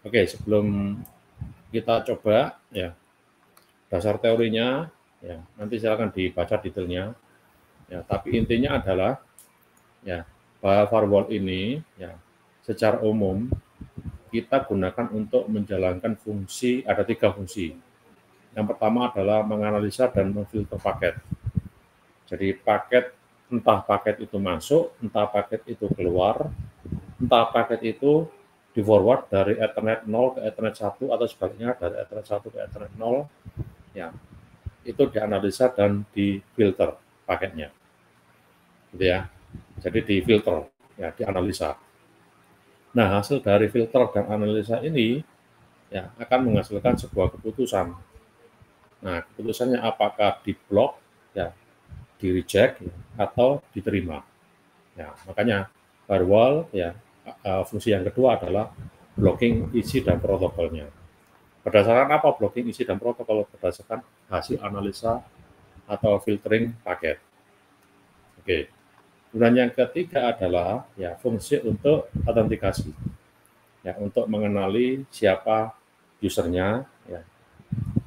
Oke, sebelum kita coba ya dasar teorinya ya nanti silakan dibaca detailnya ya, tapi intinya adalah ya bahwa firewall ini ya secara umum kita gunakan untuk menjalankan fungsi, ada 3 fungsi. Yang pertama adalah menganalisa dan memfilter paket. Jadi paket, entah paket itu masuk, entah paket itu keluar, entah paket itu di-forward dari Ethernet 0 ke Ethernet 1 atau sebaliknya dari Ethernet 1 ke Ethernet 0, ya itu dianalisa dan difilter paketnya, gitu ya. Jadi difilter, ya dianalisa. Nah, hasil dari filter dan analisa ini ya akan menghasilkan sebuah keputusan. Nah, keputusannya apakah diblok, ya, di reject atau diterima. Ya, makanya firewall ya fungsi yang kedua adalah blocking isi dan protokolnya. Berdasarkan apa blocking isi dan protokol? Berdasarkan hasil analisa atau filtering paket. Oke. Kemudian yang ketiga adalah ya fungsi untuk autentikasi. Ya, untuk mengenali siapa usernya ya,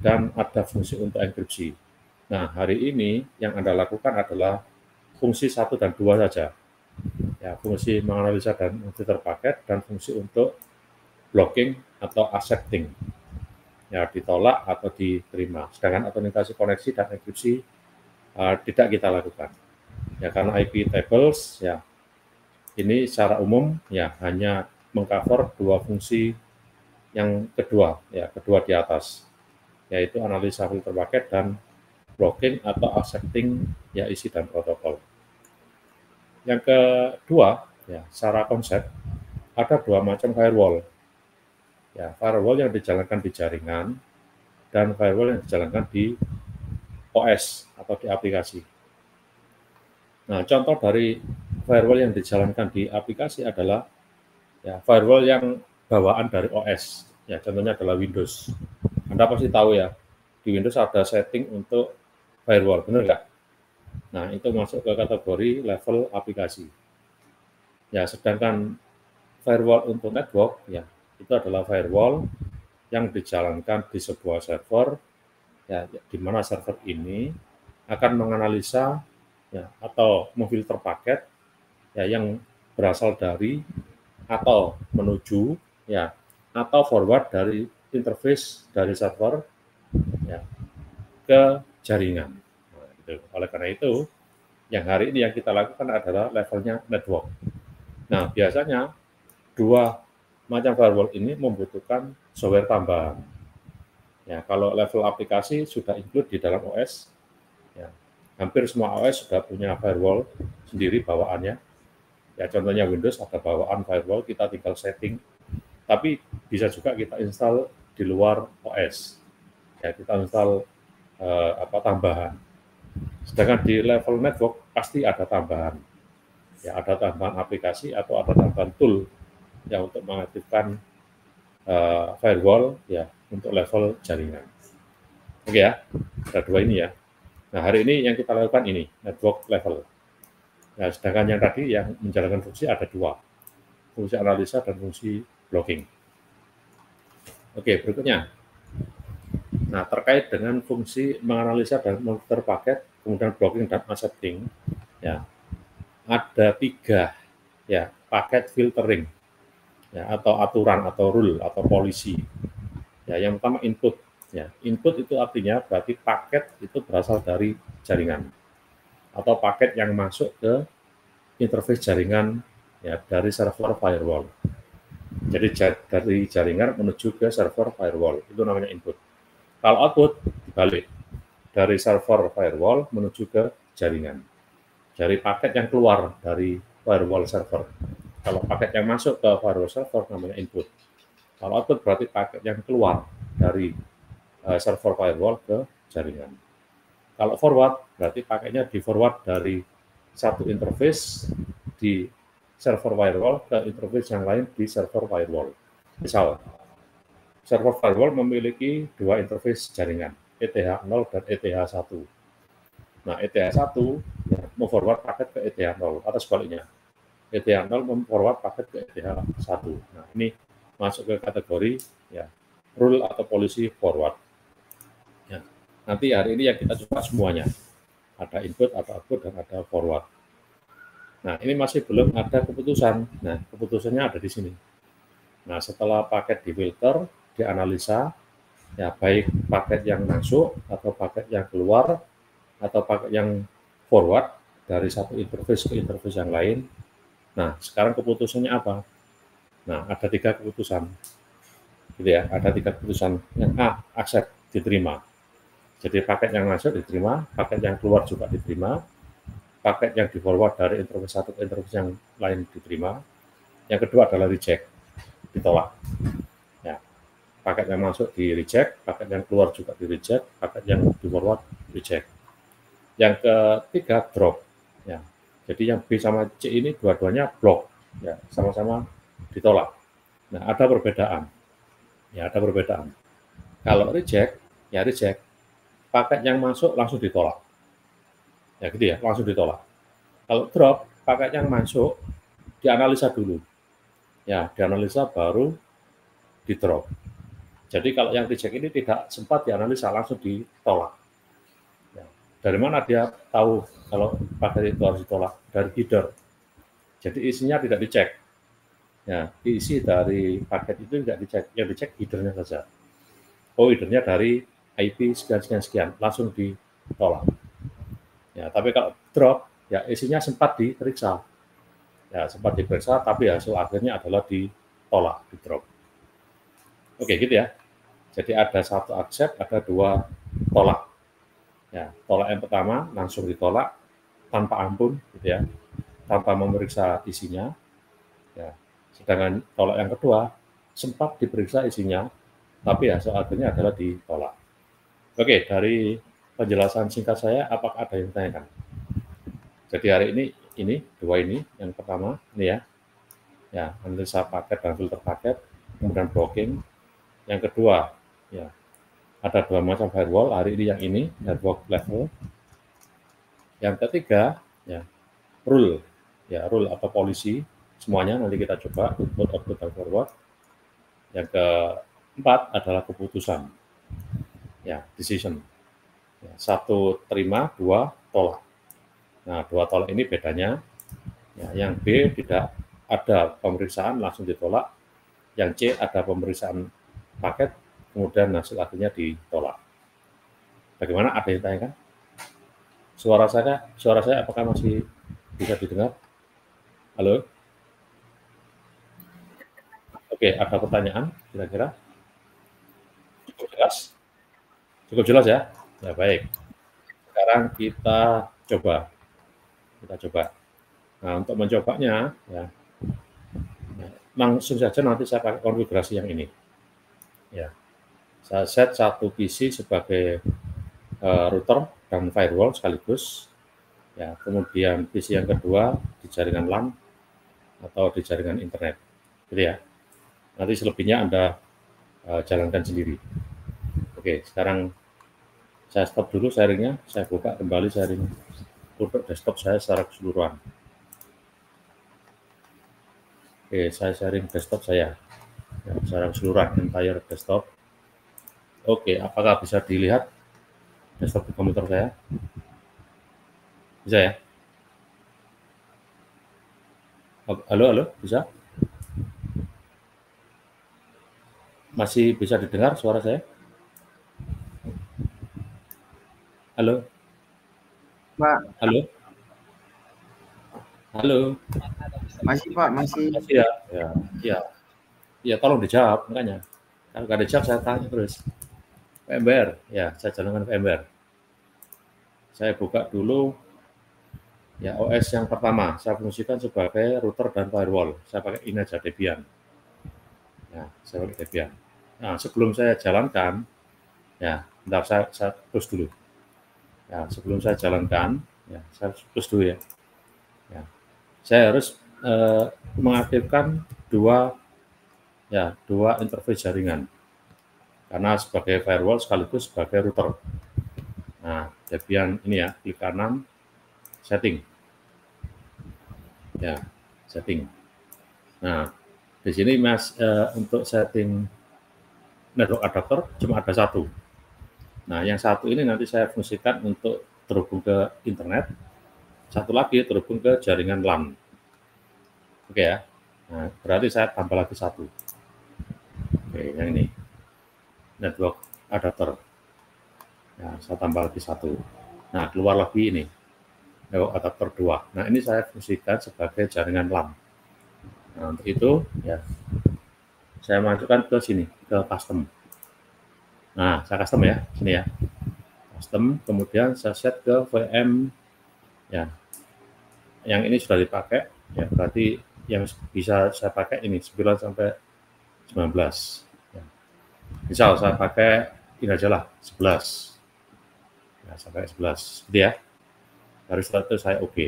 dan ada fungsi untuk enkripsi. Nah, hari ini yang Anda lakukan adalah fungsi 1 dan 2 saja. Ya, fungsi menganalisa dan memfilter paket dan fungsi untuk blocking atau accepting. Ya, ditolak atau diterima. Sedangkan autentikasi koneksi dan enkripsi tidak kita lakukan. Ya, karena IP tables ya ini secara umum ya hanya mengcover 2 fungsi yang kedua, ya kedua di atas, yaitu analisa filter paket dan blocking atau accepting ya isi dan protokol. Yang kedua, ya secara konsep ada 2 macam firewall. Ya, firewall yang dijalankan di jaringan dan firewall yang dijalankan di OS atau di aplikasi. Nah, contoh dari firewall yang dijalankan di aplikasi adalah ya firewall yang bawaan dari OS. Ya, contohnya adalah Windows. Anda pasti tahu ya, di Windows ada setting untuk firewall, benar nggak? Nah, itu masuk ke kategori level aplikasi. Ya, sedangkan firewall untuk network, ya, itu adalah firewall yang dijalankan di sebuah server, ya, di mana server ini akan menganalisa ya, atau memfilter paket ya, yang berasal dari atau menuju ya atau forward dari interface dari server ya, ke jaringan. Nah, gitu. Oleh karena itu, yang hari ini yang kita lakukan adalah levelnya network. Nah, biasanya 2 macam firewall ini membutuhkan software tambahan. Ya, kalau level aplikasi sudah include di dalam OS, ya, hampir semua OS sudah punya firewall sendiri bawaannya. Ya, contohnya Windows ada bawaan firewall, kita tinggal setting. Tapi bisa juga kita install di luar OS. Ya, kita install tambahan. Sedangkan di level network pasti ada tambahan. Ya, ada tambahan aplikasi atau ada tambahan tool yang untuk mengaktifkan firewall ya untuk level jaringan. Oke ya, ada 2 ini ya. Nah, hari ini yang kita lakukan ini network level. Nah, sedangkan yang tadi yang menjalankan fungsi ada 2, fungsi analisa dan fungsi blocking. Oke, berikutnya. Nah, terkait dengan fungsi menganalisa dan memfilter paket, kemudian blocking dan accepting, ya ada 3 ya paket filtering ya atau aturan atau rule atau polisi. Ya, yang pertama input. Ya, input itu artinya berarti paket itu berasal dari jaringan atau paket yang masuk ke interface jaringan ya dari server firewall. Jadi dari jaringan menuju ke server firewall itu namanya input. Kalau output dibalik dari server firewall menuju ke jaringan. Dari paket yang keluar dari firewall server. Kalau paket yang masuk ke firewall server namanya input. Kalau output berarti paket yang keluar dari server firewall ke jaringan. Kalau forward berarti paketnya di forward dari satu interface di server firewall ke interface yang lain di server firewall. Misal, server firewall memiliki 2 interface jaringan, ETH0 dan ETH1. Nah, ETH1 ya, memforward paket ke ETH0 atau sebaliknya. ETH0 memforward paket ke ETH1. Nah, ini masuk ke kategori ya rule atau policy forward. Ya. Nanti hari ini yang kita coba semuanya. Ada input, ada output, dan ada forward. Nah, ini masih belum ada keputusan. Nah, keputusannya ada di sini. Nah, setelah paket difilter, dianalisa, ya baik paket yang masuk atau paket yang keluar atau paket yang forward dari satu interface ke interface yang lain. Nah, sekarang keputusannya apa? Nah, ada 3 keputusan. Gitu ya, ada 3 keputusan. Yang A, accept, diterima. Jadi paket yang masuk diterima, paket yang keluar juga diterima, paket yang di forward dari interface satu ke interface yang lain diterima. Yang kedua adalah reject, ditolak. Ya, paket yang masuk di reject, paket yang keluar juga di reject, paket yang di forward reject. Yang ketiga drop. Ya, jadi yang B sama C ini dua-duanya block, ya sama-sama ditolak. Nah, ada perbedaan. Ya, ada perbedaan. Kalau reject, ya reject, paket yang masuk langsung ditolak. Ya gitu ya, langsung ditolak. Kalau drop, paket yang masuk dianalisa dulu. Ya, dianalisa baru di drop. Jadi kalau yang reject ini tidak sempat dianalisa, langsung ditolak. Ya. Dari mana dia tahu kalau paket itu harus ditolak? Dari header. Jadi isinya tidak dicek. Ya, isi dari paket itu tidak dicek, yang dicek headernya saja. Oh, headernya dari IP sekian, langsung ditolak. Ya, tapi kalau drop, ya isinya sempat diperiksa. Ya, sempat diperiksa, tapi hasil akhirnya adalah ditolak, di drop. Oke, gitu ya. Jadi ada 1 accept, ada 2 tolak. Ya, tolak yang pertama langsung ditolak tanpa ampun, gitu ya, tanpa memeriksa isinya. Ya, sedangkan tolak yang kedua sempat diperiksa isinya, tapi hasil akhirnya adalah ditolak. Oke, dari penjelasan singkat saya, apakah ada yang ditanyakan? Jadi hari ini 2 ini, yang pertama ini ya analisa paket dan filter paket, kemudian blocking. Yang kedua, ya ada 2 macam firewall, hari ini yang ini, network level. Yang ketiga, ya rule, ya rule atau policy, semuanya nanti kita coba, input, output, dan forward. Yang keempat adalah keputusan, ya decision. Ya, 1 terima, 2 tolak. Nah, 2 tolak ini bedanya, ya, yang B tidak ada pemeriksaan langsung ditolak, yang C ada pemeriksaan paket, kemudian hasil akhirnya ditolak. Bagaimana? Ada yang tanyakan? Suara saya apakah masih bisa didengar? Halo? Oke, ada pertanyaan kira-kira? Cukup jelas? Cukup jelas ya? Ya baik. Sekarang kita coba. Nah, untuk mencobanya, ya langsung saja nanti saya pakai konfigurasi yang ini. Ya, saya set 1 PC sebagai router dan firewall sekaligus. Ya, kemudian PC yang kedua di jaringan LAN atau di jaringan internet, gitu ya. Nanti selebihnya Anda jalankan sendiri. Oke, sekarang saya stop dulu sharingnya, saya buka kembali sharing untuk desktop saya secara keseluruhan. Oke, saya sharing desktop saya, ya, secara keseluruhan, entire desktop. Oke, apakah bisa dilihat desktop di komputer saya? Bisa ya? Halo, bisa? Masih bisa didengar suara saya? Halo? Pak, Halo? Halo? masih Pak, masih. Masih ya? Ya, ya. Ya, tolong dijawab, makanya. Kalau nggak dijawab, saya tanya terus. VMware, ya, saya jalankan VMware. Saya buka dulu, ya, OS yang pertama. Saya fungsikan sebagai router dan firewall. Saya pakai ini aja, Debian. Ya, saya pakai Debian. Nah, sebelum saya jalankan, ya, bentar saya terus dulu. Ya, sebelum saya jalankan, ya, saya terus dulu ya. Ya, saya harus mengaktifkan dua interface jaringan. Karena sebagai firewall sekaligus sebagai router. Nah, Debian ini ya, klik kanan, setting. Ya, setting. Nah, Di sini Mas untuk setting network adapter cuma ada satu. Nah, yang satu ini nanti saya fungsikan untuk terhubung ke internet, satu lagi terhubung ke jaringan LAN. Oke ya. Nah, berarti saya tambah lagi satu. Oke, yang ini network adapter. Nah, saya tambah lagi satu. Nah, keluar lagi ini network adapter 2. Nah, ini saya fungsikan sebagai jaringan LAN. Nah, untuk itu ya saya masukkan ke sini, ke custom. Nah, saya custom ya, sini ya. Custom, kemudian saya set ke VM ya. Yang ini sudah dipakai ya, berarti yang bisa saya pakai ini 9 sampai 19. Ya. Misal saya pakai ini aja lah 11. Ya, saya pakai 11. Gitu ya. Dari setelah itu saya oke.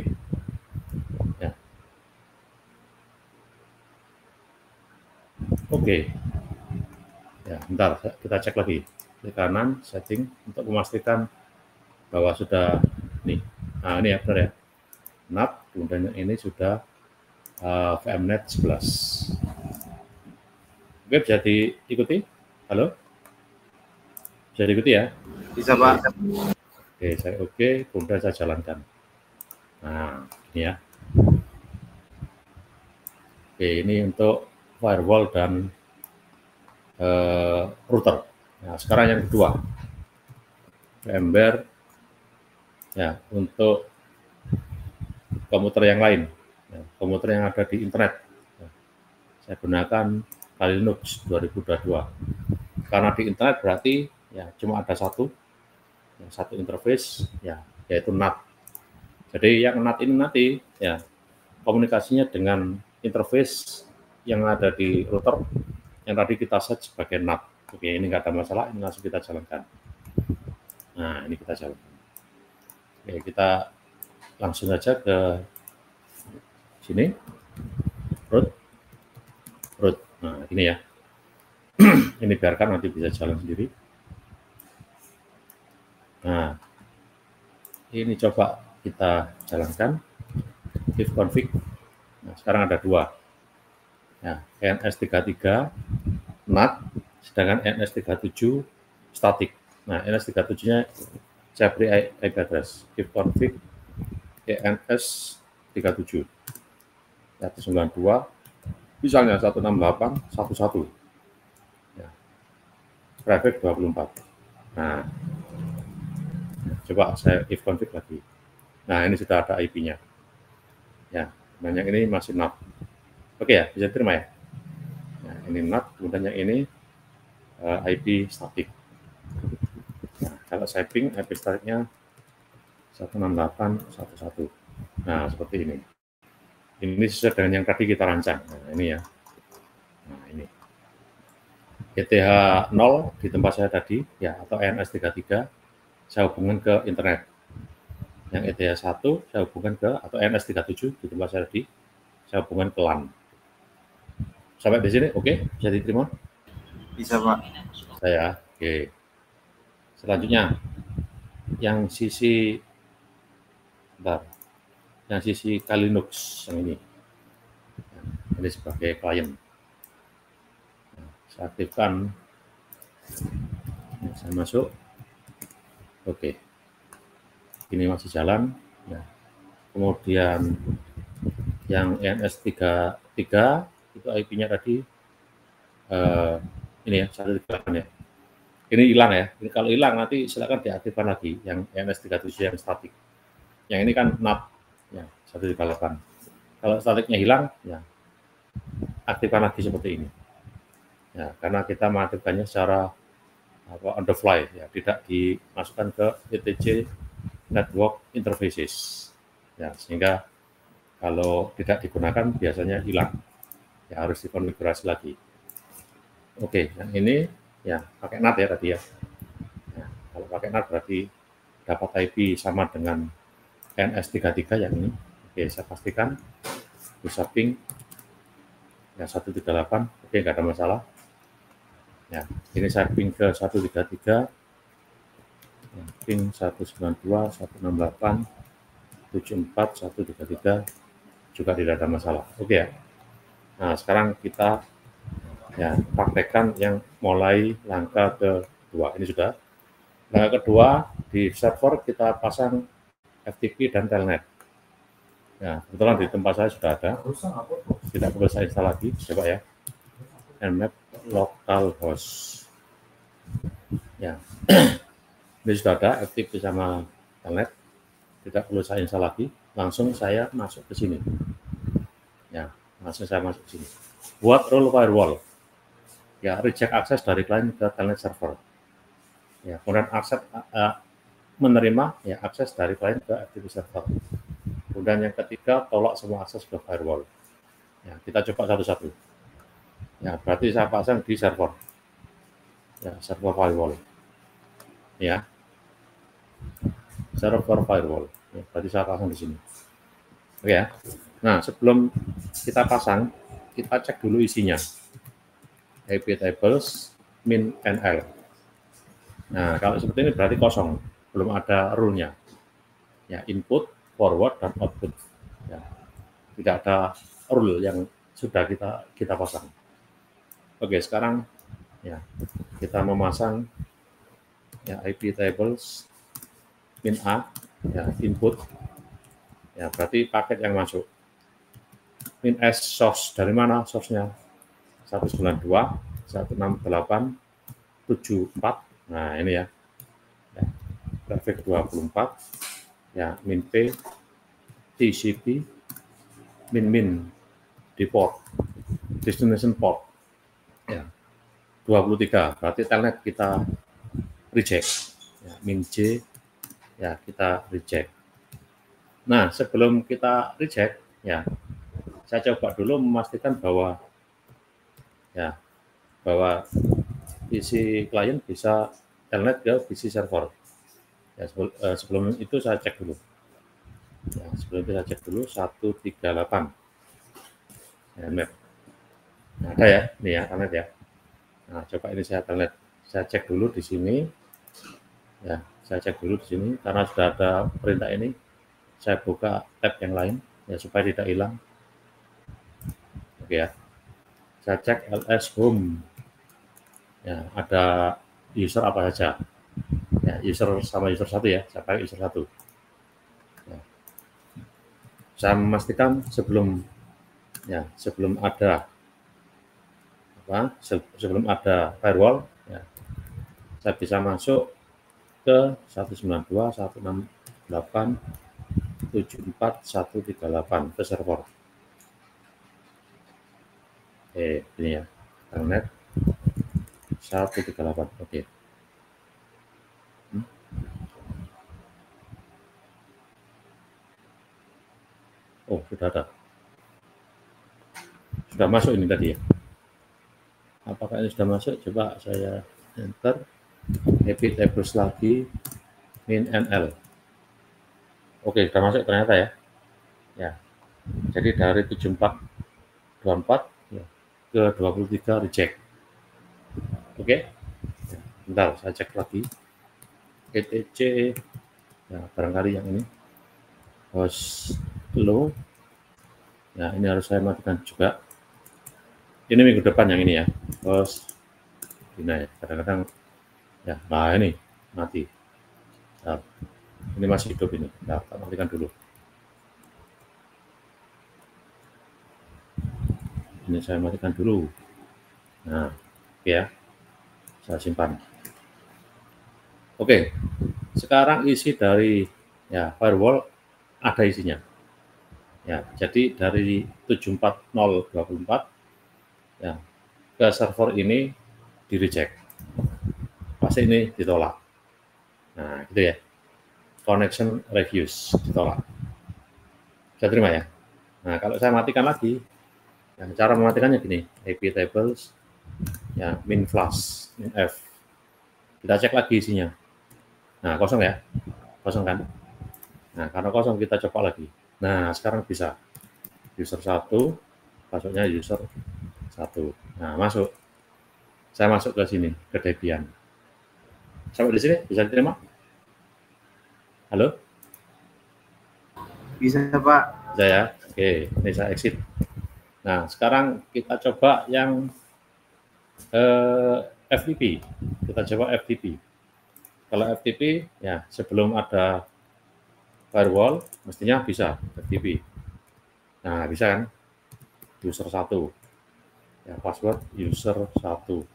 Ya. Oke. Ya, bentar kita cek lagi. Klik kanan setting untuk memastikan bahwa sudah nih. Nah, ini ya benar ya. NAT, kemudian ini sudah VMnet 11. Oke, bisa diikuti? Halo? Bisa diikuti ya? Bisa, Pak. Oke, saya oke, kemudian saya jalankan. Nah, ini ya. Oke, ini untuk firewall dan router. Nah, sekarang yang kedua, VMware ya untuk komputer yang lain, ya, komputer yang ada di internet. Ya, saya gunakan Kali Linux 2022. Karena di internet berarti ya cuma ada satu interface ya, yaitu NAT. Jadi yang NAT ini nanti ya komunikasinya dengan interface yang ada di router yang tadi kita set sebagai NAT. Oke, ini nggak ada masalah, ini langsung kita jalankan. Nah, ini kita jalankan. Oke, kita langsung aja ke sini, root. Nah, ini ya. Ini biarkan nanti bisa jalan sendiri. Nah, ini coba kita jalankan. If config. Nah, sekarang ada dua. Ya, NS33 NAT, sedangkan NS37 static. Nah, NS37-nya saya beri IP address. If config ENS37 192 misalnya 168.1.1 ya, private 24. Nah, coba saya if config lagi. Nah, ini sudah ada IP-nya ya, dan yang ini masih NAT. Oke ya, bisa terima ya. Nah, ini NAT, kemudian yang ini IP static. Nah, kalau saya ping IP staticnya 168.1.1. Nah, seperti ini. Ini sesuai dengan yang tadi kita rancang. Nah, ini ya. Nah, ini. ETH 0 di tempat saya tadi, ya, atau NS33, saya hubungkan ke internet. Yang ETH 1, saya hubungkan ke, atau NS37 di tempat saya tadi, saya hubungkan ke LAN. Sampai di sini, oke? Bisa diterima? Bisa, Pak. Saya, oke. Selanjutnya, yang sisi, bentar, yang sisi Kali Linux, yang ini. Ini sebagai klien. Saya aktifkan, saya masuk, oke, ini masih jalan, ya. Kemudian yang NS33 itu IP-nya tadi ini ya 138 ya. Ini hilang ya. Ini kalau hilang nanti silakan diaktifkan lagi yang NS37 yang statik. Yang ini kan NAT ya 138. Kalau statiknya hilang ya aktifkan lagi seperti ini. Ya, karena kita mengaktifkannya secara on the fly ya, tidak dimasukkan ke ETC network interfaces. Ya, sehingga kalau tidak digunakan biasanya hilang. Ya harus dikonfigurasi lagi. Oke, yang ini ya pakai NAT ya tadi ya. Nah, kalau pakai NAT berarti dapat IP sama dengan NS33 yang ini. Oke, saya pastikan bisa ping ya 138. Oke, nggak ada masalah. Ya, ini saya ping ke 133, ya, ping 192, 168, 74, 133 juga tidak ada masalah. Oke ya. Nah, sekarang kita ya praktekkan yang mulai langkah kedua. Ini sudah. Langkah kedua, di server kita pasang FTP dan telnet. Ya, kebetulan di tempat saya sudah ada. Tidak perlu saya install lagi. Coba ya. Nmap localhost. Ya, ini sudah ada FTP sama telnet. Tidak perlu saya install lagi. Langsung saya masuk ke sini. Ya, langsung saya masuk ke sini. Buat rule firewall. Ya, reject akses dari klien ke telnet server. Ya, kemudian akses menerima ya akses dari klien ke FTP server. Kemudian yang ketiga, tolak semua akses ke firewall. Ya, kita coba satu-satu. Ya, berarti saya pasang di server. Ya, server firewall. Ya, server firewall. Ya, berarti saya pasang di sini. Oke ya. Nah, sebelum kita pasang, kita cek dulu isinya. IP tables min nl. Nah, kalau seperti ini berarti kosong, belum ada rule-nya. Ya, input, forward, dan output. Ya, tidak ada rule yang sudah kita pasang. Oke, sekarang ya kita memasang ya IP tables min a ya input ya berarti paket yang masuk. Min s source dari mana source-nya? 192.168.74. Nah, ini ya. Traffic 24 ya min p TCP min di port destination port ya 23 berarti telnet kita reject ya, min j ya kita reject. Nah, sebelum kita reject ya saya coba dulu memastikan bahwa ya bahwa PC klien bisa telnet ke PC server. Ya, sebelum itu saya cek dulu. Ya, sebelum itu saya cek dulu 138. Ya, map. Nah, ada ya, ini ya telnet ya. Nah, coba ini saya telnet. Saya cek dulu di sini. Ya, saya cek dulu di sini karena sudah ada perintah ini. Saya buka tab yang lain ya supaya tidak hilang. Oke ya. Saya cek ls home. Ya, ada user apa saja. Ya, user sama user 1 ya. Saya pakai user 1. Ya. Saya memastikan sebelum ada sebelum ada firewall ya, saya bisa masuk ke 192.168.74.138 ke server. Oke, ini ya, telnet 138. Oke. Oh, sudah ada. Sudah masuk ini tadi ya. Apakah ini sudah masuk? Coba saya enter. IP tables lagi min nl. Oke, sudah masuk ternyata ya. Ya. Jadi dari 7424 ya, ke 23 reject. Oke. Bentar, saya cek lagi. etc ya, barangkali yang ini host low. Ya, ini harus saya matikan juga. Ini minggu depan yang ini ya. Host ini ya, kadang-kadang ya, nah ini mati. Nah, ini masih hidup ini. Nah, kita matikan dulu. Ini saya matikan dulu. Nah, oke ya. Saya simpan. Oke. Sekarang isi dari ya firewall ada isinya. Ya, jadi dari 74024 ya ke server ini di reject. Pasti ini ditolak. Nah, gitu ya. Connection refuse ditolak. Bisa terima ya. Nah, kalau saya matikan lagi, ya, cara mematikannya gini, IP tables, ya min flash, min f. Kita cek lagi isinya. Nah, kosong ya, kosong kan. Nah, karena kosong kita coba lagi. Nah, sekarang bisa. User 1, masuknya user 1. Nah, masuk. Saya masuk ke sini, ke Debian. Sampai di sini bisa diterima? Halo? Bisa, Pak. Bisa ya? Oke, ini saya exit. Nah, sekarang kita coba yang FTP. Kita coba FTP. Kalau FTP, ya sebelum ada firewall, mestinya bisa FTP. Nah, bisa kan? User 1. Ya, password user 1.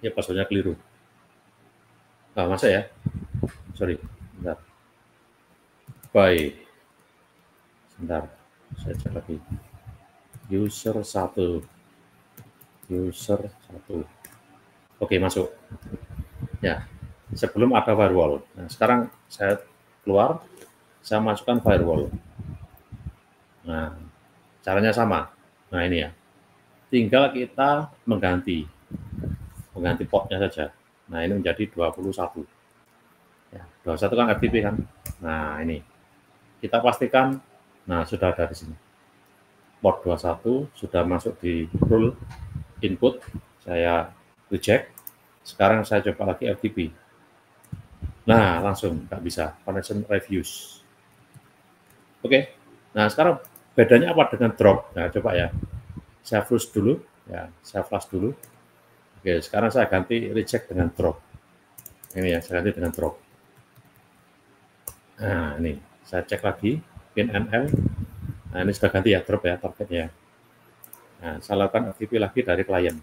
Ya, passwordnya keliru. Nah, masa ya? Sorry, bentar. Bye. Sebentar, saya cek lagi. User 1. User 1. Oke, masuk. Ya, sebelum ada firewall. Nah, sekarang saya keluar, saya masukkan firewall. Nah, caranya sama. Nah, ini ya. Tinggal kita mengganti portnya saja. Nah, ini menjadi 21. Ya, 21 kan FTP kan. Nah, ini. Kita pastikan, nah sudah ada di sini. Port 21 sudah masuk di rule input, saya reject. Sekarang saya coba lagi FTP. Nah, langsung nggak bisa, connection refuse. Oke, nah sekarang bedanya apa dengan drop? Nah, coba ya, saya flush dulu, ya, saya flash dulu. Oke, sekarang saya ganti reject dengan drop. Ini ya, saya ganti dengan drop. Nah, ini, saya cek lagi, pin NL. Nah, ini sudah ganti ya, drop ya, targetnya. Nah, saya lakukan FTP lagi dari klien.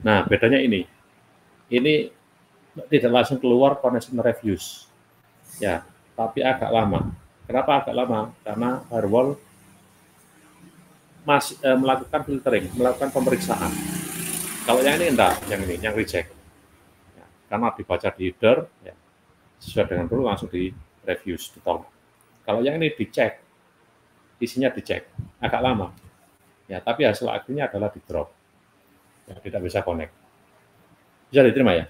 Nah, bedanya ini tidak langsung keluar connection refuse. Ya, tapi agak lama. Kenapa agak lama? Karena firewall masih melakukan filtering, melakukan pemeriksaan. Kalau yang ini enggak, yang reject. Ya, karena dibaca di header, ya, sesuai dengan rule langsung di refuse, ditolak. Kalau yang ini dicek, isinya dicek, agak lama. Ya, tapi hasil akhirnya adalah di drop. Ya, tidak bisa connect. Bisa diterima ya?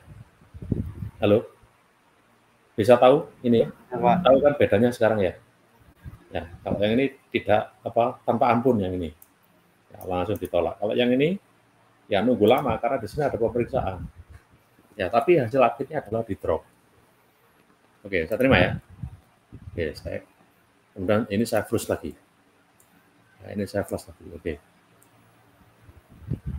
Halo? Bisa tahu ini? Ya, Pak. Tahu kan bedanya sekarang ya? Ya, kalau yang ini tidak tanpa ampun yang ini. Ya, langsung ditolak. Kalau yang ini ya nunggu lama karena di sini ada pemeriksaan. Ya, tapi hasil akhirnya adalah di drop. Oke, saya terima ya. Oke, kemudian ini saya flush lagi. Nah, ini saya flush lagi. Oke.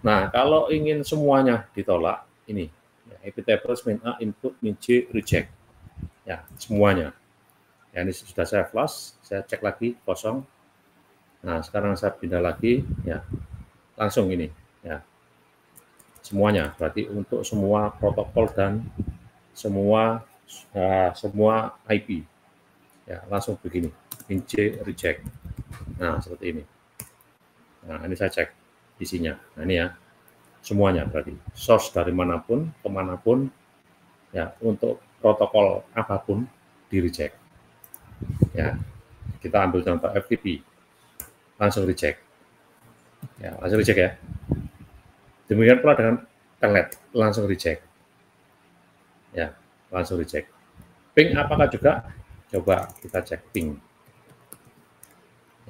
Nah, kalau ingin semuanya ditolak, ini ya, IP tables min A input min J reject. Ya, semuanya. Ya, ini sudah saya flush, saya cek lagi kosong. Nah, sekarang saya pindah lagi, ya langsung ini, ya semuanya. Berarti untuk semua protokol dan semua IP, ya langsung begini, min J reject. Nah, seperti ini. Nah, ini saya cek isinya. Nah, ini ya, semuanya berarti source dari manapun, kemanapun, ya untuk protokol apapun di reject. Ya, kita ambil contoh FTP, langsung reject. Ya, langsung reject ya. Demikian pula dengan telnet, langsung reject. Ya, langsung reject. Ping apakah juga? Coba kita cek ping.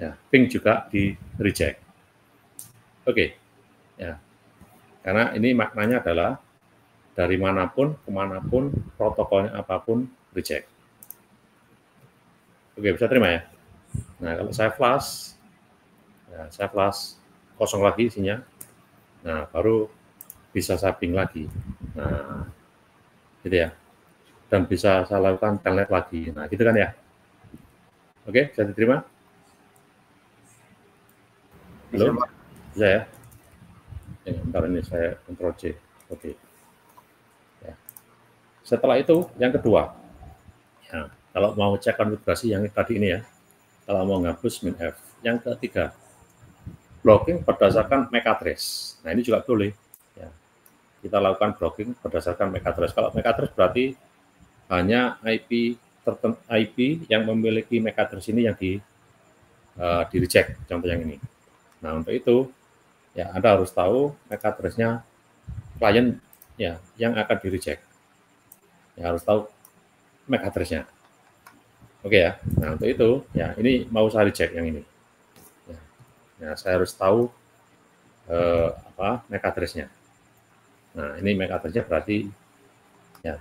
Ya, ping juga di reject. Oke. Ya. Karena ini maknanya adalah dari manapun, kemanapun, protokolnya apapun, reject. Oke, bisa terima ya? Nah, kalau saya flash, ya, saya flash kosong lagi isinya. Nah, baru bisa saya ping lagi. Nah, gitu ya. Dan bisa saya lakukan telnet lagi. Nah, gitu kan ya? Oke, bisa diterima? Halo? Bisa, Pak. Bisa ya? Bentar ini saya Ctrl C. Oke. Ya. Setelah itu, yang kedua. Ya, kalau mau cek konfigurasi yang tadi ini ya. Kalau mau ngapus min F. Yang ketiga, blocking berdasarkan MAC address. Nah, ini juga boleh. Ya. Kita lakukan blocking berdasarkan MAC address. Kalau MAC address berarti hanya IP yang memiliki MAC address ini yang di reject, contoh yang ini. Nah, untuk itu ya Anda harus tahu MAC address-nya klien ya yang akan di reject. Ya harus tahu MAC address-nya. Oke ya. Nah, untuk itu ya ini mau saya reject yang ini. Ya, saya harus tahu MAC address-nya. Nah, ini MAC address-nya berarti ya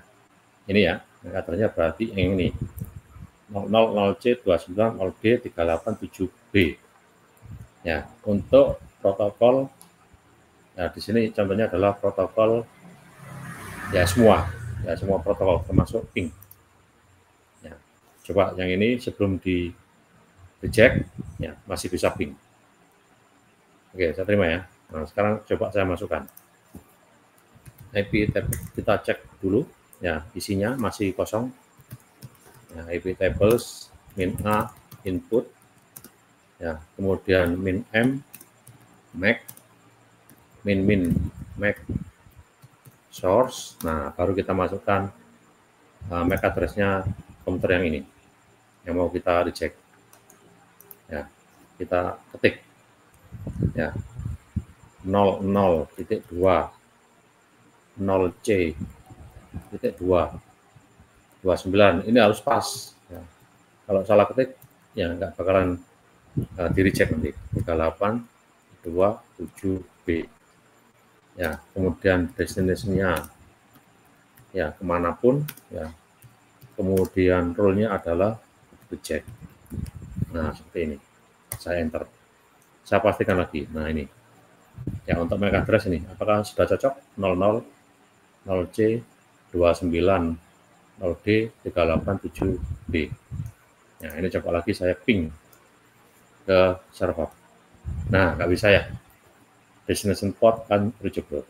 ini ya, MAC address-nya berarti yang ini 000C29 0D387B. Ya, untuk protokol, ya di sini contohnya adalah protokol ya semua protokol termasuk ping. Ya, coba yang ini sebelum di reject, ya masih bisa ping. Oke, saya terima ya. Nah, sekarang coba saya masukkan. IP tab kita cek dulu, ya isinya masih kosong. Ya, IP tables min A input, ya kemudian min M MAC, min MAC source. Nah, baru kita masukkan MAC address-nya komputer yang ini, yang mau kita reject. Ya, kita ketik ya 00.2 0C.2 29, ini harus pas. Ya. Kalau salah ketik, ya nggak bakalan di reject nanti. 3827B. Ya, kemudian destination-nya ya kemanapun, ya. Kemudian rule-nya adalah reject. Nah, seperti ini. Saya enter. Saya pastikan lagi. Nah, ini. Ya, untuk MAC address ini, apakah sudah cocok? 00, 0C, 29, 0D, 387B. Nah, ini coba lagi saya ping ke server. Nah, nggak bisa ya. Destination port kan reachable.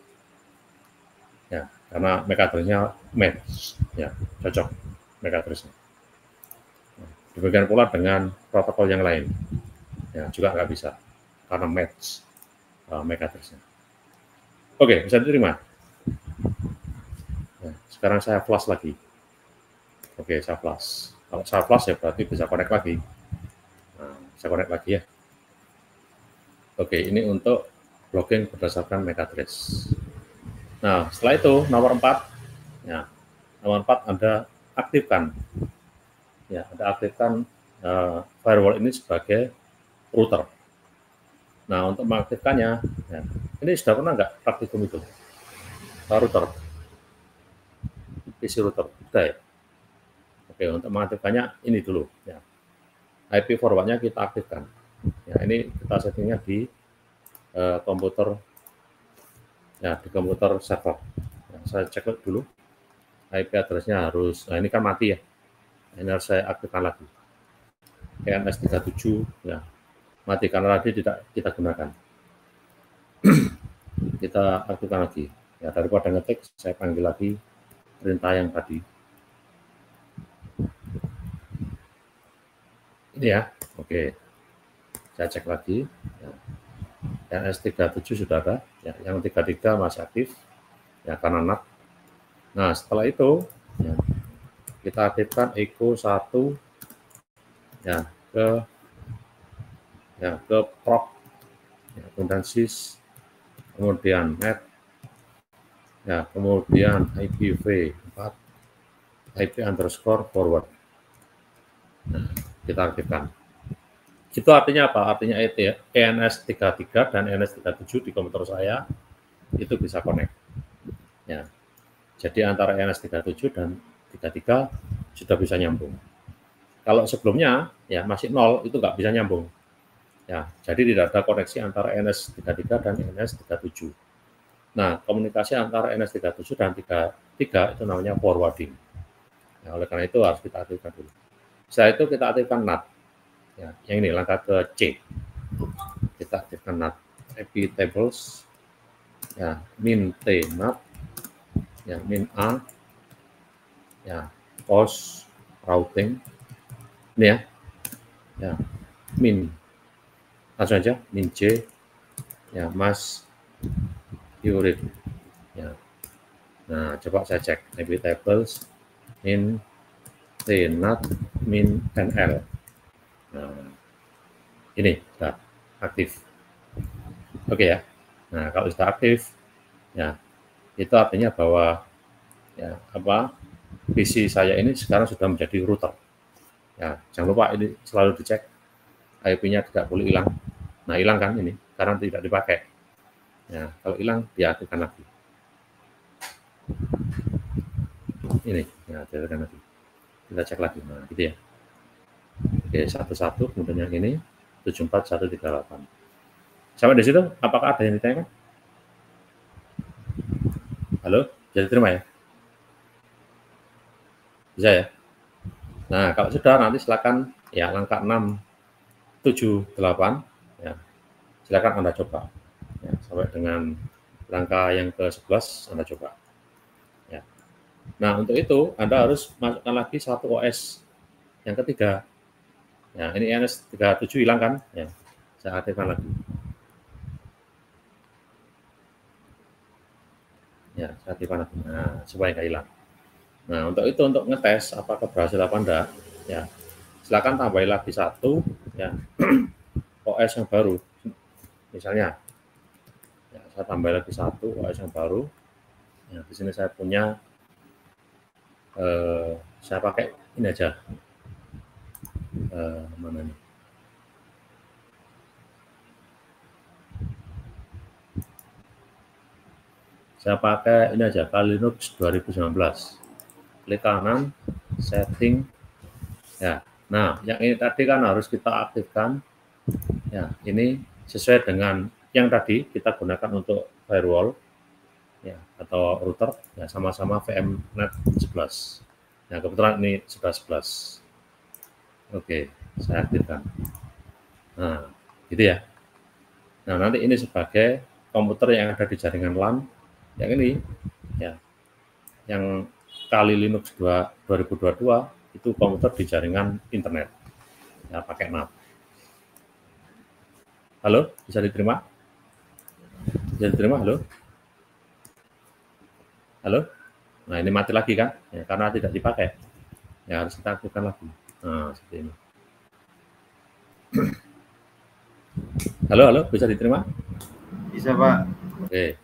Ya, karena MAC address-nya match. Ya, cocok MAC address-nya. Nah, demikian pula dengan protokol yang lain. Ya, juga nggak bisa. Karena match MAC address-nya. Oke, bisa diterima. Ya, sekarang saya flash lagi. Oke, saya flash. Kalau saya flash ya berarti bisa connect lagi. Nah, saya connect lagi ya. Oke, ini untuk login berdasarkan MAC address. Nah, setelah itu nomor 4, ya, nomor 4 Anda aktifkan. Ya, Anda aktifkan firewall ini sebagai router. Nah, untuk mengaktifkannya, ya, ini sudah pernah nggak praktikum itu? Router, PC router, sudah ya? Oke, untuk mengaktifkannya ini dulu. Ya. IP forward-nya kita aktifkan. Ya, ini kita settingnya di komputer, ya di komputer server. Ya, saya cek dulu. IP address-nya harus, nah ini kan mati ya. Ini harus saya aktifkan lagi. ENS37, ya mati karena tadi tidak kita gunakan. Kita aktifkan lagi. Ya, daripada ngetik, saya panggil lagi perintah yang tadi. Ini ya, oke. Saya cek lagi. Ya. ENS37 sudah ada, ya, yang 33 masih aktif, ya karena NAT. Nah, setelah itu, ya, kita aktifkan Echo 1, ya ke proc, ya, kemudian sys, kemudian net, ya kemudian IPv4, IP_forward. Nah, kita aktifkan. Itu artinya apa? Artinya itu ya, ENS33 dan ENS37 di komputer saya itu bisa connect. Ya. Jadi antara ENS37 dan 33 sudah bisa nyambung. Kalau sebelumnya ya masih 0, itu nggak bisa nyambung. Ya, jadi tidak ada koneksi antara ENS33 dan ENS37. Nah, komunikasi antara ENS37 dan 33 itu namanya forwarding. Nah, oleh karena itu harus kita aktifkan dulu. Setelah itu kita aktifkan NAT. Ya, yang ini langkah ke C. Kita aktifkan NAT. IP tables, ya min T NAT, ya min A, ya post routing, ini ya min, langsung aja min J, ya mas Urid, ya. Nah, coba saya cek IP tables min T NAT min NL. Nah, ini sudah aktif. Oke ya. Nah, kalau sudah aktif, ya itu artinya bahwa ya PC saya ini sekarang sudah menjadi router. Ya, jangan lupa ini selalu dicek IP-nya tidak boleh hilang. Nah, hilang kan ini karena tidak dipakai. Ya, kalau hilang diaktifkan lagi. Ini, ya diaktifkan lagi. Kita cek lagi. Nah, gitu ya. Oke, 11 kemudian yang ini 74138. Sampai di situ, apakah ada yang ditanyakan? Halo, bisa diterima ya? Bisa ya? Nah, kalau sudah nanti silakan ya langkah 6, 7, 8 ya. Silakan Anda coba. Ya, sampai dengan langkah yang ke-11 Anda coba. Ya. Nah, untuk itu Anda harus masukkan lagi satu OS yang ketiga. Ya, ini NS37 hilang kan? Ya. Saya aktifkan lagi. Ya, saya aktifkan lagi. Nah, supaya nggak hilang. Nah, untuk itu untuk ngetes apakah berhasil apa enggak, ya silakan tambahin lagi satu ya OS yang baru. Misalnya, ya, saya tambah lagi satu OS yang baru. Ya, di sini saya punya, saya pakai ini aja. Mana nih? Saya pakai ini aja, Kali Linux 2019. Klik kanan, setting. Ya, nah yang ini tadi kan harus kita aktifkan. Ya, ini sesuai dengan yang tadi kita gunakan untuk firewall. Ya, atau router ya sama-sama VMnet 11. Nah, kebetulan ini sudah 11. Oke, saya aktifkan. Nah, gitu ya. Nah, nanti ini sebagai komputer yang ada di jaringan LAN. Yang ini ya, yang Kali Linux 2022 itu komputer di jaringan internet. Ya, pakai NAT. Halo, bisa diterima? Bisa diterima, halo? Halo? Nah, ini mati lagi kan? Ya, karena tidak dipakai. Ya, harus kita aktifkan lagi. Nah, seperti ini. Halo, halo, bisa diterima? Bisa, Pak. Oke.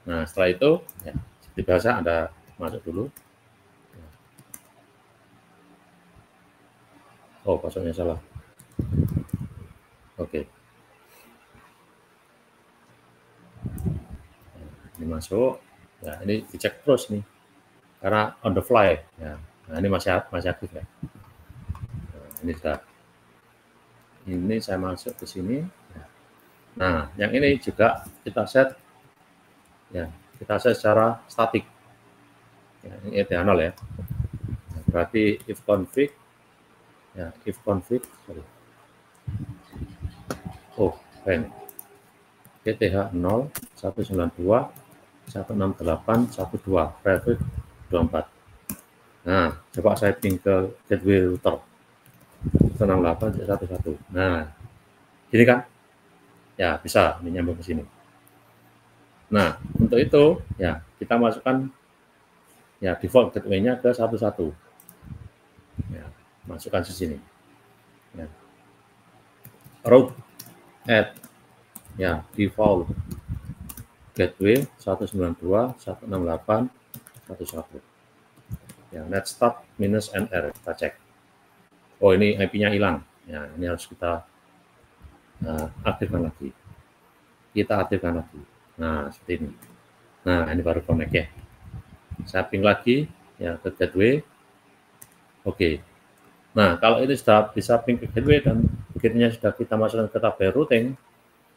Nah, setelah itu, ya, seperti biasa Anda masuk dulu. Oh, passwordnya salah. Oke. Ini masuk. Ya, ini dicek terus nih. Karena on the fly. Ya. Nah, ini masih aktif ya. Nah, ini sudah. Ini saya masuk ke sini. Nah, yang ini juga kita set. Ya, kita set secara statik. Ya, ini eternal ya. Berarti if config. Ya, if config. Sorry. Oh, keren. PTH 0, 192, 168, 12, private 24. Nah, coba saya ping ke gateway router 168.1.1. Nah, gini kan? Ya, bisa ini nyambung ke sini. Nah, untuk itu ya kita masukkan ya default gateway-nya ke 11. Ya, masukkan ke sini. Ya. Route add ya default gateway 192.168.1.1. Ya, net start minus NR kita cek. Oh, ini IP-nya hilang. Ya, ini harus kita aktifkan lagi. Kita aktifkan lagi. Nah, seperti ini. Nah, ini baru connect ya. Saya ping lagi ya ke gateway. Oke. Nah, kalau ini sudah bisa ping ke gateway dan gateway-nya sudah kita masukkan ke tabel routing,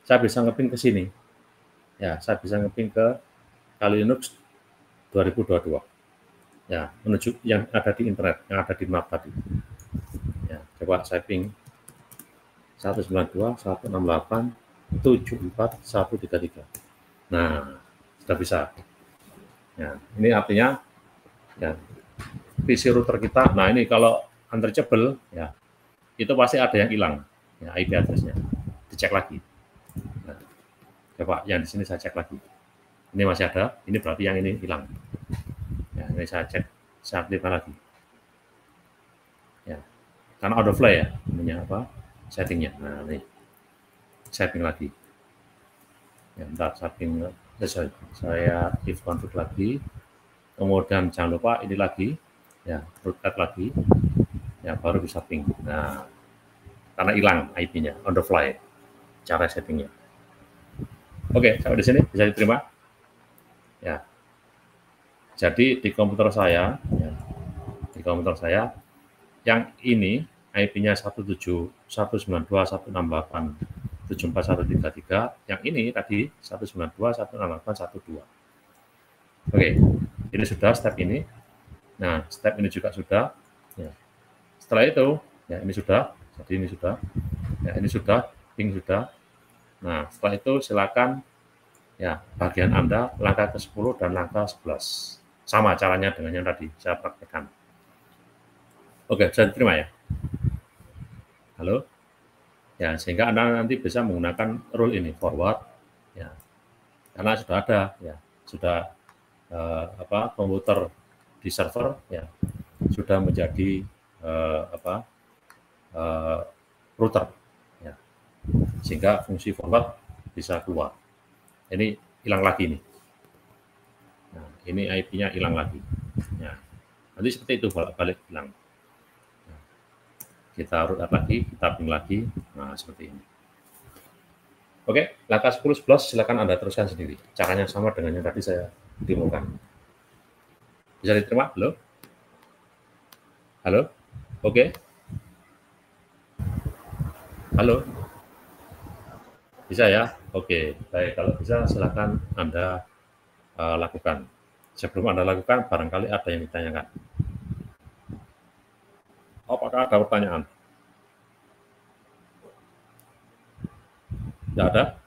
saya bisa ngeping ke sini. Ya, saya bisa ngeping ke Kali Linux 2022. Ya, menuju yang ada di internet, yang ada di map tadi. Ya, coba saya ping 192.168.74.133. Nah, sudah bisa. Ya, ini artinya ya, PC router kita. Nah, ini kalau unreachable ya, itu pasti ada yang hilang. Ya, IP address-nya. Dicek lagi. Nah, coba yang di sini saya cek lagi. Ini masih ada, ini berarti yang ini hilang. Ya, ini saya cek, saya aktifkan lagi. Ya, karena out of fly ya, namanya apa? Settingnya. Nah, ini setting lagi. Ya, bentar, saya if config lagi. Kemudian jangan lupa ini lagi, ya, root add lagi, ya, baru bisa ping. Nah, karena hilang IP-nya, on the fly, cara settingnya. Oke, sampai di sini bisa diterima. Ya, jadi di komputer saya, ya, yang ini IP-nya 192.168.1.1. 74133, yang ini tadi 192, 168, 12. Oke, ini sudah step ini. Nah, step ini juga sudah. Ya. Setelah itu, ya ini sudah, jadi ini sudah, ya ini sudah, ping sudah. Nah, setelah itu silakan ya bagian Anda langkah ke-10 dan langkah 11. Sama caranya dengan yang tadi saya praktekkan. Oke, bisa diterima ya? Halo? Ya, sehingga Anda nanti bisa menggunakan rule ini forward ya. Karena sudah ada ya, sudah komputer di server ya sudah menjadi router ya. Sehingga fungsi forward bisa keluar. Ini hilang lagi nih. Nah, ini IP-nya hilang lagi. Ya. Nanti seperti itu balik hilang. Nah, kita root lagi, kita ping lagi. Nah, seperti ini. Oke, langkah 10-11 silakan Anda teruskan sendiri. Caranya sama dengan yang tadi saya demokan. Bisa diterima? Halo? Halo? Oke? Halo? Bisa ya? Oke, baik. Kalau bisa silakan Anda lakukan. Sebelum Anda lakukan, barangkali ada yang ditanyakan. Apakah ada pertanyaan? Tidak ada?